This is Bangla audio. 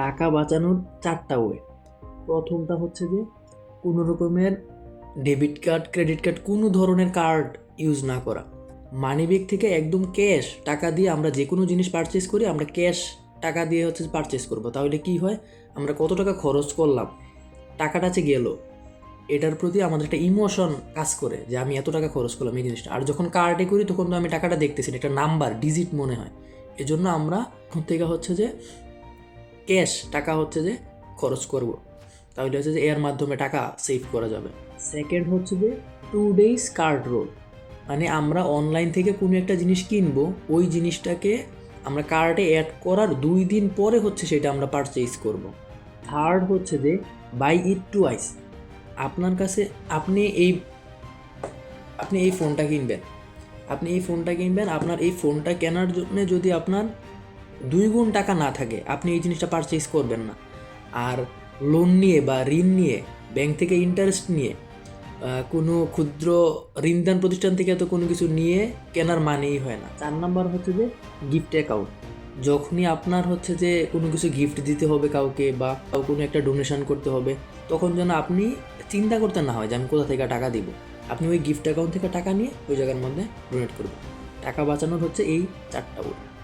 টাকা বাঁচানোর 4টা ওয়ে। প্রথমটা হচ্ছে যে কোনো রকমের ডেবিট কার্ড, ক্রেডিট কার্ড, কোনো ধরনের কার্ড ইউজ না করা। মানিব্যাগ থেকে একদম ক্যাশ টাকা দিয়ে আমরা যে কোনো জিনিস পারচেস করি, আমরা ক্যাশ টাকা দিয়ে হচ্ছে পারচেস করবো। তাহলে কি হয়, আমরা কত টাকা খরচ করলাম, টাকাটা গেল, এটার প্রতি আমাদের একটা ইমোশন কাজ করে যে আমি এত টাকা খরচ করলাম এই জিনিসটা। আর যখন কার্ডে করি তখন তো আমি টাকাটা দেখতেছি না, একটা নাম্বার, ডিজিট মনে হয়। এজন্য আমরা এখন থেকে হচ্ছে যে ক্যাশ টাকা হচ্ছে যে খরচ করব। তাহলে হচ্ছে যে এর মাধ্যমে টাকা সেভ করা যাবে। সেকেন্ড হচ্ছে যে 2 days কার্ড রোল, মানে আমরা অনলাইন থেকে কোনো একটা জিনিস কিনবো, ওই জিনিসটাকে আমরা কার্টে অ্যাড করার 2 দিন পরে হচ্ছে সেটা আমরা পারচেজ করব। থার্ড হচ্ছে যে বাই ইট টুয়াইস। আপনার কাছে আপনি এই ফোনটা কিনবেন, আপনার এই ফোনটা কেনার জন্য যদি আপনার 2 গুণ টাকা না থাকে, আপনি এই জিনিসটা পারচেজ করবেন না। আর লোন নিয়ে বা ঋণ নিয়ে, ব্যাংক থেকে ইন্টারেস্ট নিয়ে, কোনো ক্ষুদ্র ঋণদান প্রতিষ্ঠান থেকে তো কোনো কিছু নিয়ে কেনার মানেই হয় না। 4 নাম্বার হচ্ছে যে গিফট অ্যাকাউন্ট। যখনই আপনার হচ্ছে যে কোনো কিছু গিফট দিতে হবে কাউকে, বা কোনো একটা ডোনেশন করতে হবে, তখন যেন আপনি চিন্তা করতে না হয় যে আমি কোথা থেকে টাকা দিব। আপনি ওই গিফট অ্যাকাউন্ট থেকে টাকা নিয়ে ওই জায়গার মধ্যে ডোনেট করবেন। টাকা বাঁচানোর হচ্ছে এই 4টা উপায়।